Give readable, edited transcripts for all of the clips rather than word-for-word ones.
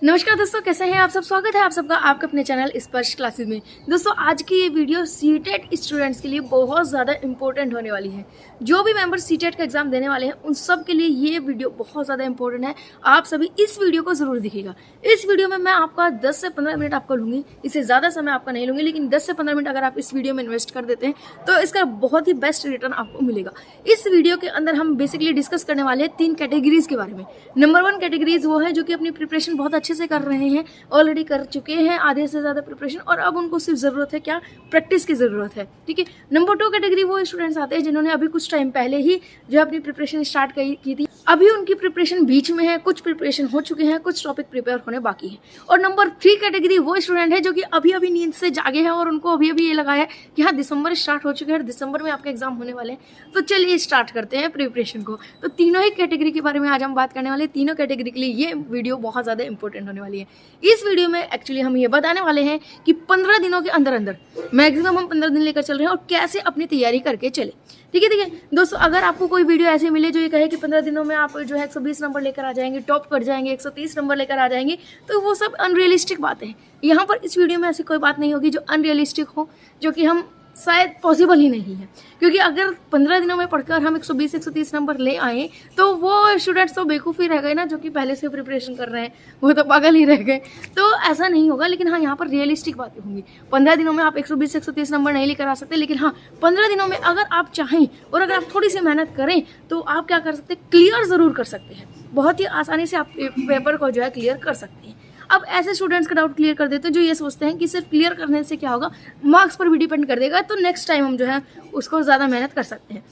नमस्कार दोस्तों, कैसे हैं आप सब। स्वागत है आप सबका आपके अपने चैनल स्पर्श क्लासेस में। दोस्तों, आज की ये वीडियो सीटेट स्टूडेंट्स के लिए बहुत ज़्यादा इंपॉर्टेंट होने वाली है। जो भी मेंबर सीटेट का एग्जाम देने वाले हैं उन सब के लिए ये वीडियो बहुत ज़्यादा इंपॉर्टेंट है। आप सभी इस वीडियो को ज़रूर देखिएगा। इस वीडियो में मैं आपका 10 से 15 मिनट आपको लूँगी, इससे ज़्यादा समय आपका नहीं लूँगी, लेकिन 10 से 15 मिनट अगर आप इस वीडियो में इन्वेस्ट कर देते हैं तो इसका बहुत ही बेस्ट रिटर्न आपको मिलेगा। इस वीडियो के अंदर हम बेसिकली डिस्कस करने वाले हैं 3 कैटेगरीज के बारे में। नंबर 1 कैटेगरीज वो है जो कि अपनी प्रिपरेशन बहुत अच्छे से कर रहे हैं, ऑलरेडी कर चुके हैं आधे से ज़्यादा प्रिपरेशन, और अब उनको सिर्फ ज़रूरत है क्या, प्रैक्टिस की ज़रूरत है। ठीक है। नंबर 2 कैटेगरी वो स्टूडेंट्स आते हैं जिन्होंने अभी कुछ टाइम पहले ही जो अपनी प्रिपरेशन स्टार्ट की थी, अभी उनकी प्रिपरेशन बीच में है, कुछ प्रिपरेशन हो चुके हैं, कुछ टॉपिक प्रिपेयर होने बाकी है। और नंबर 3 कैटेगरी वो स्टूडेंट है जो कि अभी अभी नींद से जागे हैं और उनको अभी अभी ये लगा है कि हाँ दिसंबर स्टार्ट हो चुके हैं और दिसंबर में आपके एग्जाम होने वाले हैं, तो चलिए स्टार्ट करते हैं प्रिपरेशन को। तो तीनों ही कैटेगरी के बारे में आज हम बात करने वाले हैं। तीनों कैटेगरी के लिए ये वीडियो बहुत ज़्यादा इंपॉर्टेंट होने वाली है। इस वीडियो में एक्चुअली हम ये बताने वाले हैं कि 15 दिनों के अंदर अंदर मैक्सिमम हम 15 दिन लेकर चल रहे हैं और कैसे अपनी तैयारी करके चले। ठीक है दोस्तों, अगर आपको कोई वीडियो ऐसे मिले जो ये कहे कि 15 दिनों में आप जो है 120 नंबर लेकर आ जाएंगे, टॉप कर जाएंगे, 130 नंबर लेकर आ जाएंगे, तो वो सब अनरियलिस्टिक बातें हैं। यहाँ पर इस वीडियो में ऐसी कोई बात नहीं होगी जो अनरियलिस्टिक हो, जो कि हम शायद पॉसिबल ही नहीं है। क्योंकि अगर 15 दिनों में पढ़कर हम 120-130 नंबर ले आए तो वो स्टूडेंट्स तो बेवकूफ़ ही रह गए ना, जो कि पहले से प्रिपरेशन कर रहे हैं, वो तो पागल ही रह गए। तो ऐसा नहीं होगा। लेकिन हाँ, यहाँ पर रियलिस्टिक बातें होंगी। 15 दिनों में आप 120-130 नंबर नहीं लेकर आ सकते, लेकिन हाँ 15 दिनों में अगर आप चाहें और अगर आप थोड़ी सी मेहनत करें तो आप क्या कर सकते हैं, क्लियर ज़रूर कर सकते हैं। बहुत ही आसानी से आप पेपर को जो है क्लियर कर सकते हैं। अब ऐसे स्टूडेंट्स का डाउट क्लियर कर देते हैं जो ये सोचते हैं कि सिर्फ क्लियर करने से क्या होगा, मार्क्स पर भी डिपेंड कर देगा, तो नेक्स्ट टाइम हम जो है उसको ज़्यादा मेहनत कर सकते हैं।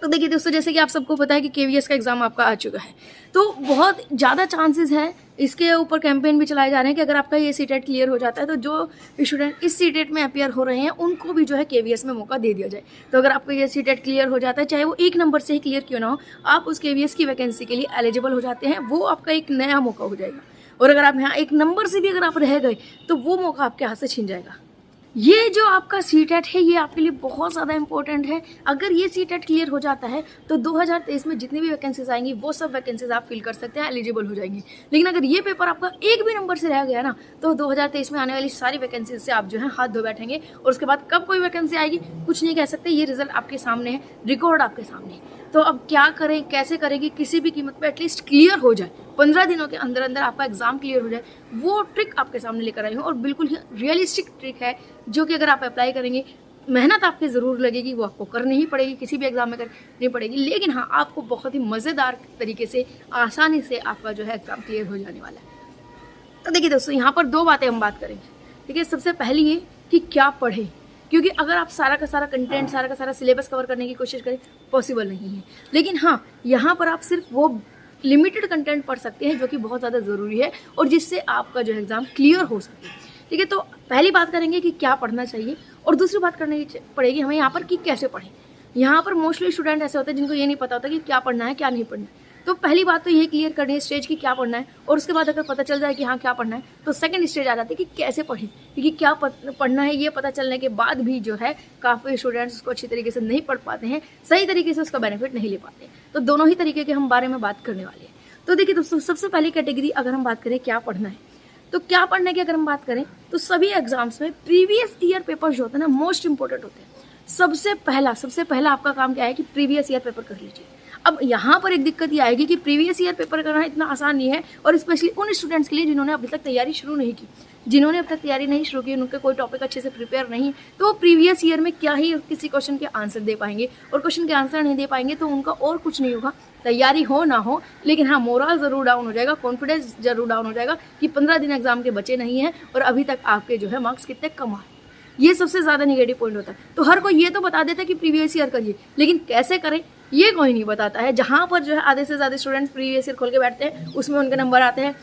तो देखिए दोस्तों, जैसे कि आप सबको पता है कि केवीएस का एग्जाम आपका आ चुका है, तो बहुत ज़्यादा चांसेस है, इसके ऊपर कैंपेन भी चलाए जा रहे हैं कि अगर आपका ये सीटेट क्लियर हो जाता है तो जो स्टूडेंट इस सीटेट में अपियर हो रहे हैं उनको भी जो है केवीएस में मौका दे दिया जाए। तो अगर आपका ये सीटेट क्लियर हो जाता है, चाहे वो 1 नंबर से ही क्लियर क्यों ना हो, आप उस केवीएस की वैकेंसी के लिए एलिजिबल हो जाते हैं। वो आपका एक नया मौका हो जाएगा। और अगर आप यहाँ 1 नंबर से भी अगर आप रह गए तो वो मौका आपके हाथ से छीन जाएगा। ये जो आपका सीटेट है ये आपके लिए बहुत ज़्यादा इंपॉर्टेंट है। अगर ये सीटेट क्लियर हो जाता है तो 2023 में जितनी भी वैकेंसीज आएंगी वो सब वैकेंसीज आप फिल कर सकते हैं, एलिजिबल हो जाएंगी। लेकिन अगर ये पेपर आपका 1 भी नंबर से रह गया ना, तो 2023 में आने वाली सारी वैकेंसीज से आप जो है हाथ धो बैठेंगे। और उसके बाद कब कोई वैकेंसी आएगी कुछ नहीं कह सकते। ये रिजल्ट आपके सामने है, रिकॉर्ड आपके सामने है। तो अब क्या करें, कैसे करें कि किसी भी कीमत पे एटलीस्ट क्लियर हो जाए, 15 दिनों के अंदर अंदर आपका एग्जाम क्लियर हो जाए, वो ट्रिक आपके सामने लेकर आई हूँ। और बिल्कुल ही रियलिस्टिक ट्रिक है जो कि अगर आप अप्लाई करेंगे, मेहनत आपकी ज़रूर लगेगी, वो आपको करनी ही पड़ेगी, किसी भी एग्जाम में करनी पड़ेगी, लेकिन हाँ आपको बहुत ही मज़ेदार तरीके से आसानी से आपका जो है एग्ज़ाम क्लियर हो जाने वाला है। तो देखिए दोस्तों, यहाँ पर 2 बातें हम बात करेंगे। ठीक है, सबसे पहली ये कि क्या पढ़ें, क्योंकि अगर आप सारा का सारा कंटेंट, सारा का सारा सिलेबस कवर करने की कोशिश करें, पॉसिबल नहीं है। लेकिन हाँ, यहाँ पर आप सिर्फ वो लिमिटेड कंटेंट पढ़ सकते हैं जो कि बहुत ज़्यादा ज़रूरी है और जिससे आपका जो है एग्ज़ाम क्लियर हो सके। ठीक है, तो पहली बात करेंगे कि क्या पढ़ना चाहिए, और दूसरी बात करनी पड़ेगी हमें यहाँ पर कि कैसे पढ़ें। यहाँ पर मोस्टली स्टूडेंट ऐसे होते हैं जिनको ये नहीं पता होता कि क्या पढ़ना है क्या नहीं पढ़ना है। तो पहली बात तो ये क्लियर करनी है स्टेज की क्या पढ़ना है, और उसके बाद अगर पता चल जाए कि हाँ क्या पढ़ना है तो सेकंड स्टेज आ जाती है कि कैसे पढ़ें। क्योंकि क्या पढ़ना है ये पता चलने के बाद भी जो है काफ़ी स्टूडेंट्स उसको अच्छी तरीके से नहीं पढ़ पाते हैं, सही तरीके से उसका बेनिफिट नहीं ले पाते। तो दोनों ही तरीके के हम बारे में बात करने वाले हैं। तो देखिए दोस्तों, सबसे पहली कैटेगरी अगर हम बात करें क्या पढ़ना है, तो क्या पढ़ने की अगर हम बात करें तो सभी एग्जाम्स में प्रीवियस ईयर पेपर जो होते हैं ना, मोस्ट इंपॉर्टेंट होते हैं। सबसे पहला आपका काम क्या है कि प्रीवियस ईयर पेपर कर लीजिए। अब यहाँ पर एक दिक्कत ये आएगी कि प्रीवियस ईयर पेपर करना इतना आसान नहीं है, और स्पेशली उन स्टूडेंट्स के लिए जिन्होंने अभी तक तैयारी शुरू नहीं की। जिन्होंने अब तक तैयारी नहीं शुरू की, उनके कोई टॉपिक अच्छे से प्रिपेयर नहीं, तो वो प्रीवियस ईयर में क्या ही किसी क्वेश्चन के आंसर दे पाएंगे, और क्वेश्चन के आंसर नहीं दे पाएंगे तो उनका और कुछ नहीं होगा, तैयारी हो ना हो, लेकिन हाँ मोरल ज़रूर डाउन हो जाएगा, कॉन्फिडेंस जरूर डाउन हो जाएगा कि 15 दिन एग्जाम के बचे नहीं हैं और अभी तक आपके जो है मार्क्स कितने कम आए। ये सबसे ज़्यादा निगेटिव पॉइंट होता है। तो हर कोई ये तो बता देता है कि प्रीवियस ईयर करिए, लेकिन कैसे करें ये कोई नहीं बताता है। जहाँ पर जो है आधे से ज़्यादा स्टूडेंट्स प्रीवियस ईयर खोल के बैठते हैं, उसमें उनके नंबर आते हैं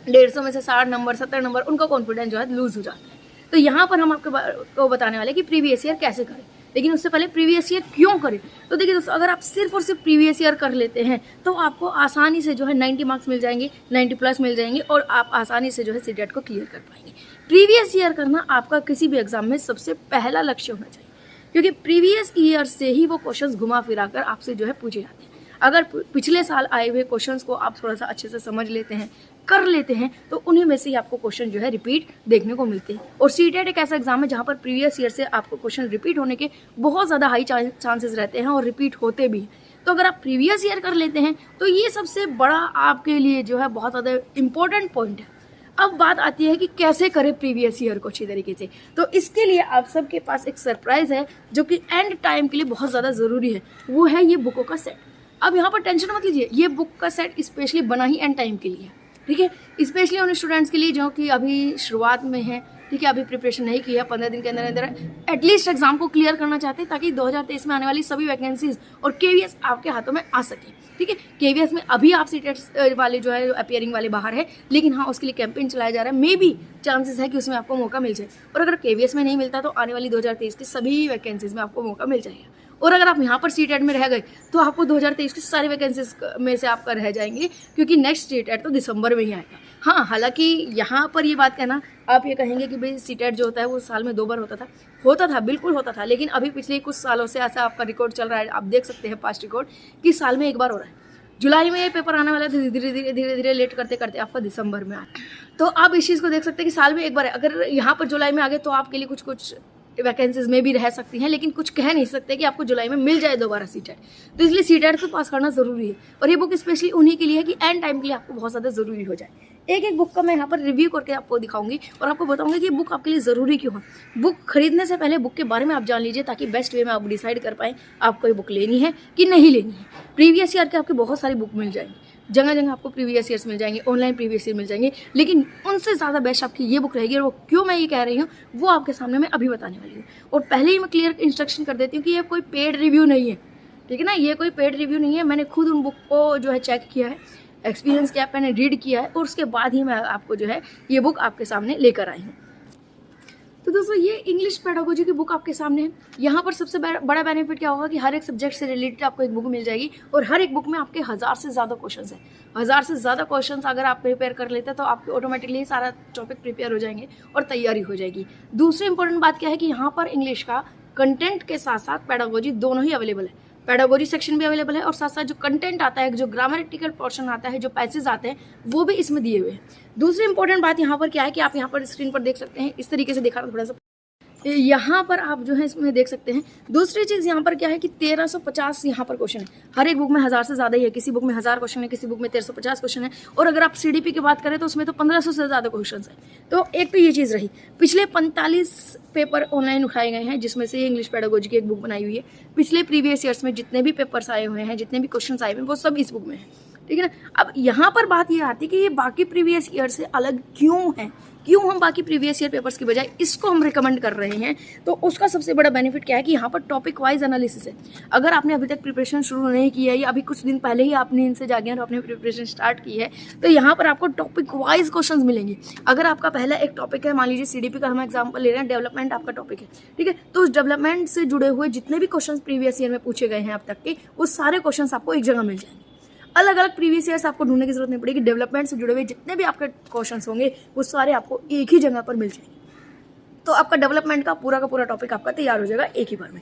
150 में से 60 नंबर, 70 नंबर, उनका कॉन्फिडेंस जो है लूज हो जाता है। तो यहाँ पर हम आपको बताने वाले कि प्रीवियस ईयर कैसे करें, लेकिन उससे पहले प्रीवियस ईयर क्यों करें। तो देखिए दोस्तों, अगर आप सिर्फ और सिर्फ प्रीवियस ईयर कर लेते हैं तो आपको आसानी से जो है 90 मार्क्स मिल जाएंगे, 90 प्लस मिल जाएंगे, और आप आसानी से जो है सीटेट को क्लियर कर पाएंगे। प्रीवियस ईयर करना आपका किसी भी एग्जाम में सबसे पहला लक्ष्य होना चाहिए, क्योंकि प्रीवियस ईयर से ही वो क्वेश्चंस घुमा फिरा कर आपसे जो है पूछे जाते हैं। अगर पिछले साल आए हुए क्वेश्चंस को आप थोड़ा सा अच्छे से समझ लेते हैं, कर लेते हैं, तो उन्हीं में से ही आपको क्वेश्चन जो है रिपीट देखने को मिलते हैं। और सीटेट एक ऐसा एग्जाम है जहाँ पर प्रीवियस ईयर से आपको क्वेश्चन रिपीट होने के बहुत ज़्यादा हाई चांसेस रहते हैं और रिपीट होते भी हैं। तो अगर आप प्रीवियस ईयर कर लेते हैं तो ये सबसे बड़ा आपके लिए जो है बहुत ज़्यादा इंपॉर्टेंट पॉइंट है। अब बात आती है कि कैसे करें प्रीवियस ईयर को अच्छी तरीके से। तो इसके लिए आप सबके पास एक सरप्राइज है जो कि एंड टाइम के लिए बहुत ज़्यादा ज़रूरी है, वो है ये बुकों का सेट। अब यहाँ पर टेंशन मत लीजिए, ये बुक का सेट स्पेशली बना ही एंड टाइम के लिए, ठीक है, स्पेशली उन स्टूडेंट्स के लिए जो कि अभी शुरुआत में हैं, ठीक है, अभी प्रिपरेशन नहीं की है, 15 दिन के अंदर अंदर एटलीस्ट एग्जाम को क्लियर करना चाहते हैं ताकि 2023 में आने वाली सभी वैकेंसीज और केवीएस आपके हाथों में आ सके, ठीक है। केवीएस में अभी आप सीटेट वाले जो है अपीयरिंग वाले बाहर है, लेकिन हाँ उसके लिए कैंपेन चलाया जा रहा है, मे बी चांसेस है कि उसमें आपको मौका मिल जाए। और अगर केवीएस में नहीं मिलता तो आने वाली 2023 की सभी वैकेंसीज में आपको मौका मिल जाएगा। और अगर आप यहाँ पर सीटेट में रह गए तो आपको 2023 की सारी वैकेंसीज में से आपका रह जाएंगे, क्योंकि नेक्स्ट सीटेट तो दिसंबर में ही आएगा। हाँ, हालांकि यहाँ पर ये बात कहना, आप ये कहेंगे कि भाई सीटेट जो होता है वो साल में 2 बार होता था, बिल्कुल होता था, लेकिन अभी पिछले कुछ सालों से ऐसा आपका रिकॉर्ड चल रहा है, आप देख सकते हैं पास्ट रिकॉर्ड, कि साल में 1 बार हो रहा है। जुलाई में ये पेपर आने वाला है, धीरे धीरे लेट करते करते आपका दिसंबर में आता है। तो आप इस चीज़ को देख सकते हैं कि साल में 1 बार है। अगर यहाँ पर जुलाई में आ गए तो आपके लिए कुछ वैकेंसीज में भी रह सकती हैं, लेकिन कुछ कह नहीं सकते कि आपको जुलाई में मिल जाए दोबारा सीटेट। तो इसलिए सीटेट को पास करना ज़रूरी है, और ये बुक स्पेशली उन्हीं के लिए है कि एंड टाइम के लिए आपको बहुत ज़्यादा ज़रूरी हो जाए। एक एक बुक का मैं यहाँ पर रिव्यू करके आपको दिखाऊंगी और आपको बताऊंगी कि बुक आपके लिए ज़रूरी क्यों है। बुक खरीदने से पहले बुक के बारे में आप जान लीजिए, ताकि बेस्ट वे में आप डिसाइड कर पाएँ आपको ये बुक लेनी है कि नहीं लेनी है। प्रीवियस ईयर के आपके बहुत सारी बुक मिल जाएंगी, जगह जगह आपको प्रीवियस ईयर्स मिल जाएंगे, ऑनलाइन प्रीवियस ईयर मिल जाएंगे, लेकिन उनसे ज़्यादा बेस्ट आपकी ये बुक रहेगी। और वो क्यों मैं ये कह रही हूँ वो आपके सामने मैं अभी बताने वाली हूँ। और पहले ही मैं क्लियर इंस्ट्रक्शन कर देती हूँ कि ये कोई पेड रिव्यू नहीं है, ठीक है ना, ये कोई पेड रिव्यू नहीं है। मैंने खुद उन बुक को जो है चेक किया है, एक्सपीरियंस किया, मैंने रीड किया है, और उसके बाद ही मैं आपको जो है ये बुक आपके सामने लेकर आई हूँ। तो दोस्तों ये इंग्लिश पेडागोजी की बुक आपके सामने है। यहाँ पर सबसे बड़ा बेनिफिट क्या होगा कि हर एक सब्जेक्ट से रिलेटेड आपको एक बुक मिल जाएगी, और हर एक बुक में आपके 1000 से ज़्यादा क्वेश्चंस हैं। 1000 से ज़्यादा क्वेश्चंस अगर आप प्रिपेयर कर लेते हैं तो आपके ऑटोमेटिकली सारा टॉपिक प्रिपेयर हो जाएंगे और तैयारी हो जाएगी। दूसरी इंपॉर्टेंट बात क्या है कि यहाँ पर इंग्लिश का कंटेंट के साथ साथ पेडागोजी दोनों ही अवेलेबल है। पेडागोजी सेक्शन भी अवेलेबल है, और साथ साथ जो कंटेंट आता है, जो ग्रामेटिकल पोर्शन आता है, जो पैसेज आते हैं, वो भी इसमें दिए हुए हैं। दूसरी इंपॉर्टेंट बात यहाँ पर क्या है कि आप यहाँ पर स्क्रीन पर देख सकते हैं, इस तरीके से दिखा रहा थोड़ा सा, यहाँ पर आप जो है इसमें देख सकते हैं। दूसरी चीज़ यहाँ पर क्या है कि 1350 यहाँ पर क्वेश्चन है। हर एक बुक में 1000 से ज़्यादा ही है, किसी बुक में 1000 क्वेश्चन है, किसी बुक में 1350 क्वेश्चन है। और अगर आप सीडीपी की बात करें तो उसमें तो 1500 से ज़्यादा क्वेश्चन है। तो एक तो ये चीज़ रही। पिछले 45 पेपर ऑनलाइन उठाए गए हैं, जिसमें से इंग्लिश पेडागोजी की एक बुक बनाई हुई है। पिछले प्रीवियस ईयर्स में जितने भी पेपर्स आए हुए हैं, जितने भी क्वेश्चन आए हुए हैं, वो सब इस बुक में है, ठीक है ना। अब यहाँ पर बात ये आती है कि ये बाकी प्रीवियस ईयर से अलग क्यों है, क्यों हम बाकी प्रीवियस ईयर पेपर्स की बजाय इसको हम रिकमेंड कर रहे हैं। तो उसका सबसे बड़ा बेनिफिट क्या है कि यहाँ पर टॉपिक वाइज एनालिसिस है। अगर आपने अभी तक प्रिपरेशन शुरू नहीं की है, या अभी कुछ दिन पहले ही आपने इनसे जागे और आपने प्रिपरेशन स्टार्ट की है, तो यहाँ पर आपको टॉपिक वाइज क्वेश्चन मिलेंगे। अगर आपका पहला एक टॉपिक है, मान लीजिए सीडीपी का हम एग्जाम्पल ले रहे हैं, डेवलपमेंट आपका टॉपिक है, ठीक है, तो उस डेवलपमेंट से जुड़े हुए जितने भी क्वेश्चन प्रीवियस ईयर में पूछे गए हैं अब तक के, वो सारे क्वेश्चन आपको एक जगह मिल जाएंगे। अलग अलग प्रीवियस ईयर्स आपको ढूंढने की जरूरत नहीं पड़ेगी। डेवलपमेंट से जुड़े हुए जितने भी आपके क्वेश्चंस होंगे वो सारे आपको एक ही जगह पर मिल जाएंगे। तो आपका डेवलपमेंट का पूरा टॉपिक आपका तैयार हो जाएगा एक ही बार में।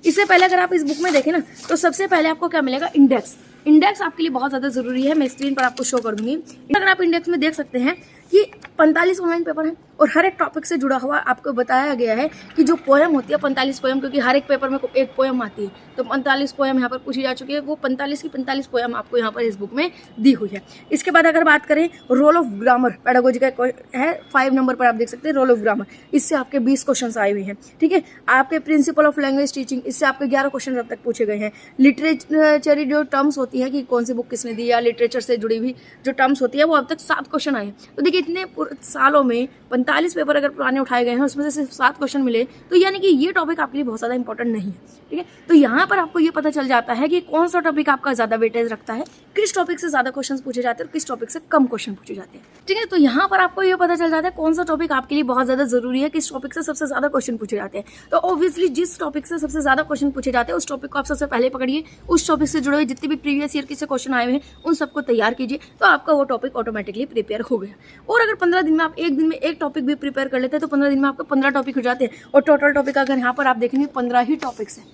इससे पहले अगर आप इस बुक में देखें ना, तो सबसे पहले आपको क्या मिलेगा, इंडेक्स। इंडेक्स आपके लिए बहुत ज़्यादा ज़रूरी है, मैं स्क्रीन पर आपको शो कर दूंगी। अगर आप इंडेक्स में देख सकते हैं कि 45 ऑनलाइन पेपर है, और हर एक टॉपिक से जुड़ा हुआ आपको बताया गया है कि जो पोएम होती है 45 पोएम, क्योंकि हर एक पेपर में एक पोएम आती है, तो 45 पोएम यहाँ पर पूछी जा चुकी है। वो 45 की 45 पोएम आपको यहाँ पर इस बुक में दी हुई है। इसके बाद अगर बात करें रोल ऑफ ग्रामर, पेडागोजी का है 5 नंबर पर आप देख सकते हैं रोल ऑफ ग्रामर, इससे आपके 20 क्वेश्चन आए हुए हैं, ठीक है। आपके प्रिंसिपल ऑफ लैंग्वेज टीचिंग, इससे आपके 11 क्वेश्चन अब तक पूछे गए हैं। लिटरेचर जो टर्म्स होती है कि कौन सी बुक किसने दी, या लिटरेचर से जुड़ी हुई जो टर्म्स होती है, वो अब तक 7 क्वेश्चन आए हैं। तो देखिए इतने सालों में 45 पेपर अगर पुराने उठाए गए हैं, उसमें से सिर्फ 7 क्वेश्चन मिले, तो यानी कि ये टॉपिक आपके लिए बहुत ज़्यादा इंपॉर्टेंट नहीं है, ठीक है। तो यहाँ पर आपको ये पता चल जाता है कि कौन सा टॉपिक आपका ज़्यादा वेटेज रखता है, किस टॉपिक से ज़्यादा क्वेश्चन पूछे जाते हैं और किस टॉपिक से कम क्वेश्चन पूछे जाते हैं, ठीक है। तो यहाँ पर आपको ये पता चल जाता है कौन सा टॉपिक आपके लिए बहुत ज़्यादा जरूरी है, किस टॉपिक से सबसे ज़्यादा क्वेश्चन पूछे जाते हैं। तो ऑब्वियसली जिस टॉपिक से सबसे ज़्यादा क्वेश्चन पूछे जाते हैं उस टॉपिक को आप सबसे पहले पकड़िए, उस टॉपिक से जुड़े हुए जितने भी प्रीवियस ईयर के से क्वेश्चन आए हुए हैं उन सबको तैयार कीजिए, तो आपका वो टॉपिक ऑटोमेटिकली प्रिपेयर हो गया। और अगर 15 दिन में आप एक दिन में एक टॉपिक भी प्रिपेयर कर लेते हैं तो 15 दिन में आपको 15 टॉपिक हो जाते हैं। और टोटल टॉपिक अगर यहाँ पर आप देखेंगे 15 ही टॉपिक्स हैं,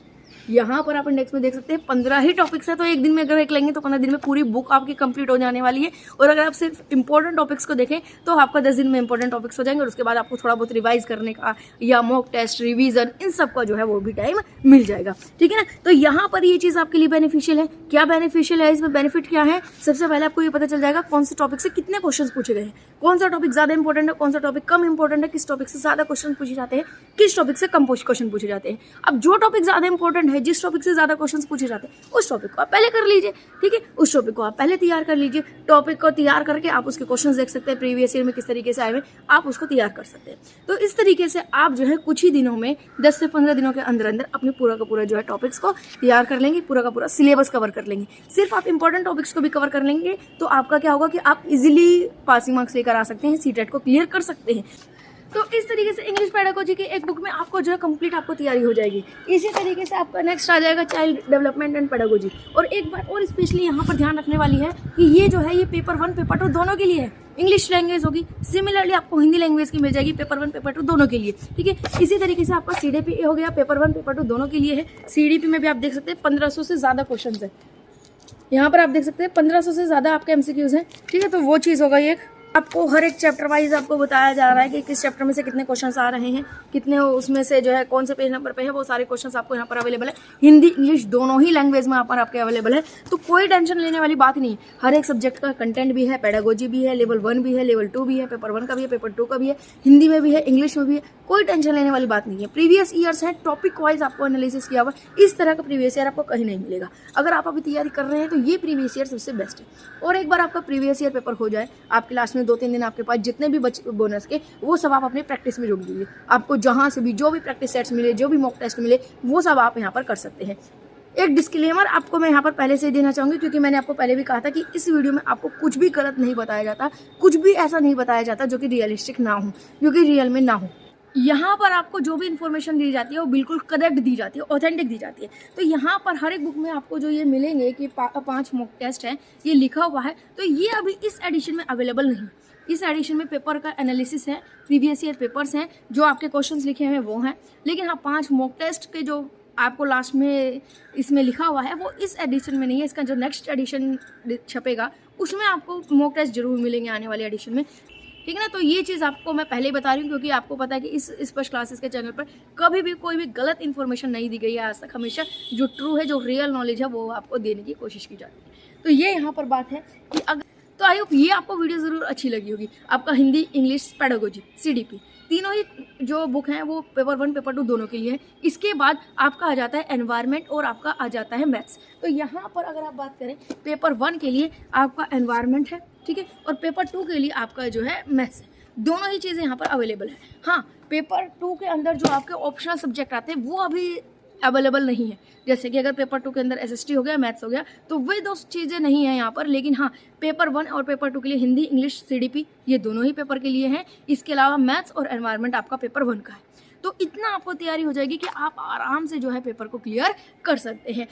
यहाँ पर आप इंडेक्स में देख सकते हैं 15 ही टॉपिक्स है, तो एक दिन में अगर एक लेंगे तो 15 दिन में पूरी बुक आपकी कंप्लीट हो जाने वाली है। और अगर आप सिर्फ इंपॉर्टेंट टॉपिक्स को देखें तो आपका 10 दिन में इंपॉर्टेंट टॉपिक्स हो जाएंगे और उसके बाद आपको थोड़ा बहुत रिवाइज करने का या मॉक टेस्ट, रिवीजन, इन सब का जो है वो भी टाइम मिल जाएगा, ठीक है ना। तो यहाँ पर ये चीज़ आपके लिए बेनिफिशियल है। क्या बेनिफिशियल है, इसमें बेनिफिट क्या है? सबसे पहले आपको ये पता चल जाएगा कौन से टॉपिक से कितने क्वेश्चन पूछे गए हैं, कौन सा टॉपिक ज्यादा इंपॉर्टेंट है, कौन सा टॉपिक कम इंपॉर्टेंट है, किस टॉपिक से ज्यादा क्वेश्चन पूछे जाते हैं, किस टॉपिक से कम क्वेश्चन पूछे जाते हैं। अब जो टॉपिक ज्यादा इंपॉर्टेंट है, जिस टॉपिक से ज्यादा क्वेश्चन पूछे जाते हैं, उस टॉपिक को आप पहले कर लीजिए, ठीक है। उस टॉपिक को आप पहले तैयार कर लीजिए। टॉपिक को तैयार करके आप उसके क्वेश्चन देख सकते हैं प्रीवियस ईयर में किस तरीके से आए हुए, आप उसको तैयार कर सकते हैं। तो इस तरीके से आप जो है कुछ ही दिनों में 10 से 15 दिनों के अंदर अंदर अपने पूरा का पूरा जो है टॉपिक्स को तैयार कर लेंगे, पूरा का पूरा सिलेबस कवर कर लेंगे। सिर्फ आप इंपॉर्टेंट टॉपिक्स को भी कवर कर लेंगे तो आपका क्या होगा कि आप इजीली पासिंग मार्क्स लेकर आ सकते हैं, सीटेट को क्लियर कर सकते हैं। तो इस तरीके से इंग्लिश पेडागोजी की एक बुक में आपको जो है कंप्लीट आपको तैयारी हो जाएगी। इसी तरीके से आपका नेक्स्ट आ जाएगा चाइल्ड डेवलपमेंट एंड पेडागोजी। और एक बात और स्पेशली यहाँ पर ध्यान रखने वाली है कि ये जो है ये पेपर 1 पेपर 2 दोनों के लिए है। इंग्लिश लैंग्वेज होगी, सिमिलरली आपको हिंदी लैंग्वेज की मिल जाएगी पेपर 1 पेपर 2 दोनों के लिए, ठीक है। इसी तरीके से आपका CDP हो गया, पेपर 1 पेपर 2 दोनों के लिए है। CDP में भी आप देख सकते हैं 1500 से ज़्यादा क्वेश्चन है। यहाँ पर आप देख सकते हैं 1500 से ज़्यादा आपके MCQs हैं, ठीक है। तो वो चीज़ होगा ये, आपको हर एक चैप्टर वाइज आपको बताया जा रहा है कि किस चैप्टर में से कितने क्वेश्चंस आ रहे हैं, कितने उसमें से जो है कौन से पेज नंबर पे है, वो सारे क्वेश्चंस आपको यहाँ पर अवेलेबल है। हिंदी इंग्लिश दोनों ही लैंग्वेज में यहाँ पर आपके अवेलेबल है। तो कोई टेंशन लेने वाली बात नहीं है। हर एक सब्जेक्ट का कंटेंट भी है, पेडागोजी भी है, लेवल 1 भी है, लेवल 2 भी है, पेपर 1 का भी है, पेपर 2 का भी है, हिंदी में भी है, इंग्लिश में भी है। कोई टेंशन लेने वाली बात नहीं है। प्रीवियस ईयर्स है, टॉपिक वाइज आपको एनालिसिस किया हुआ, इस तरह का प्रीवियस ईयर आपको कहीं नहीं मिलेगा। अगर आप अभी तैयारी कर रहे हैं तो ये प्रीवियस ईयर सबसे बेस्ट है। और एक बार आपका प्रीवियस ईयर पेपर हो जाए, आपके लास्ट में 2-3 दिन आपके पास जितने भी बोनस के, वो सब आप अपनी प्रैक्टिस में जोड़ दीजिए। आपको जहां से भी जो भी प्रैक्टिस सेट्स मिले, जो भी मॉक टेस्ट मिले, वो सब आप यहाँ पर कर सकते हैं। एक डिस्क्लेमर आपको मैं यहाँ पर पहले से ही देना चाहूंगी, क्योंकि मैंने आपको पहले भी कहा था कि इस वीडियो में आपको कुछ भी गलत नहीं बताया जाता, कुछ भी ऐसा नहीं बताया जाता जो कि रियलिस्टिक ना हो, जो कि रियल में ना हो। यहाँ पर आपको जो भी इंफॉर्मेशन दी जाती है वो बिल्कुल करेक्ट दी जाती है, ऑथेंटिक दी जाती है। तो यहाँ पर हर एक बुक में आपको जो ये मिलेंगे कि 5 मॉक टेस्ट है, ये लिखा हुआ है। तो ये अभी इस एडिशन में अवेलेबल नहीं। इस एडिशन में पेपर का एनालिसिस है, प्रीवियस ईयर पेपर्स हैं, जो आपके क्वेश्चंस लिखे हुए हैं वो हैं। लेकिन हाँ, 5 मॉक टेस्ट के जो आपको लास्ट में इसमें लिखा हुआ है वो इस एडिशन में नहीं है। इसका जो नेक्स्ट एडिशन छपेगा उसमें आपको मॉक टेस्ट जरूर मिलेंगे आने वाले एडिशन में, ठीक है ना। तो ये चीज़ आपको मैं पहले ही बता रही हूँ, क्योंकि आपको पता है कि इस स्पर्श क्लासेस के चैनल पर कभी भी कोई भी गलत इन्फॉर्मेशन नहीं दी गई है आज तक। हमेशा जो ट्रू है, जो रियल नॉलेज है, वो आपको देने की कोशिश की जाती है। तो ये यहाँ पर बात है कि अगर तो आई होप ये आपको वीडियो ज़रूर अच्छी लगी होगी। आपका हिंदी इंग्लिश पेडागोजी CDP तीनों ही जो बुक हैं वो पेपर 1 पेपर 2 दोनों के लिए है। इसके बाद आपका आ जाता है एनवायरनमेंट और आपका आ जाता है मैथ्स। तो यहाँ पर अगर आप बात करें, पेपर 1 के लिए आपका एनवायरनमेंट है, ठीक है, और पेपर 2 के लिए आपका जो है मैथ्स है। दोनों ही चीज़ें यहाँ पर अवेलेबल है। हाँ, पेपर 2 के अंदर जो आपके ऑप्शनल सब्जेक्ट आते हैं वो अभी अवेलेबल नहीं है। जैसे कि अगर पेपर 2 के अंदर SST हो गया, मैथ्स हो गया, तो वे 2 चीज़ें नहीं है यहाँ पर। लेकिन हाँ, पेपर 1 और पेपर 2 के लिए हिंदी इंग्लिश CDP ये दोनों ही पेपर के लिए हैं। इसके अलावा मैथ्स और एनवायरनमेंट आपका पेपर 1 का है। तो इतना आपको तैयारी हो जाएगी कि आप आराम से जो है पेपर को क्लियर कर सकते हैं।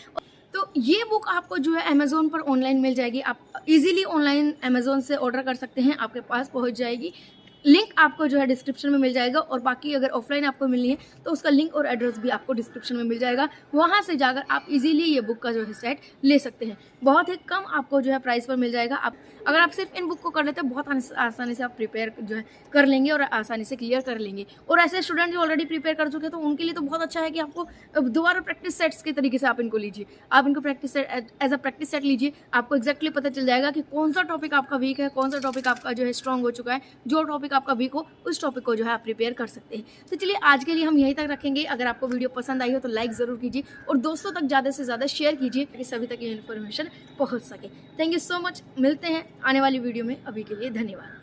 तो ये बुक आपको जो है अमेज़ोन पर ऑनलाइन मिल जाएगी। आप इजीली ऑनलाइन अमेज़ोन से ऑर्डर कर सकते हैं, आपके पास पहुँच जाएगी। लिंक आपको जो है डिस्क्रिप्शन में मिल जाएगा। और बाकी अगर ऑफलाइन आपको मिलनी है तो उसका लिंक और एड्रेस भी आपको डिस्क्रिप्शन में मिल जाएगा। वहाँ से जाकर आप इजीली ये बुक का जो है सेट ले सकते हैं। बहुत ही कम आपको जो है प्राइस पर मिल जाएगा। आप अगर आप सिर्फ इन बुक को कर लेते हैं, बहुत आसानी से आप प्रिपेयर जो है कर लेंगे और आसानी से क्लियर कर लेंगे। और ऐसे स्टूडेंट जो ऑलरेडी प्रिपेयर कर चुके हैं तो उनके लिए तो बहुत अच्छा है कि आपको दोबारा प्रैक्टिस सेट्स के तरीके से आप इनको लीजिए। आप इनको practice set as a practice set लीजिए। आपको एक्जैक्टली पता चल जाएगा कि कौन सा टॉपिक आपका वीक है, कौन सा टॉपिक आपका जो है स्ट्रॉन्ग हो चुका है। जो टॉपिक आपका वीक हो उस टॉपिक को जो है आप प्रिपेयर कर सकते हैं। तो चलिए आज के लिए हम यहीं तक रखेंगे। अगर आपको वीडियो पसंद आई हो तो लाइक ज़रूर कीजिए और दोस्तों तक ज़्यादा से ज़्यादा शेयर कीजिए ताकि सभी तक ये इन्फॉर्मेशन पहुंच सके। Thank you so much. मिलते हैं आने वाली वीडियो में। अभी के लिए धन्यवाद।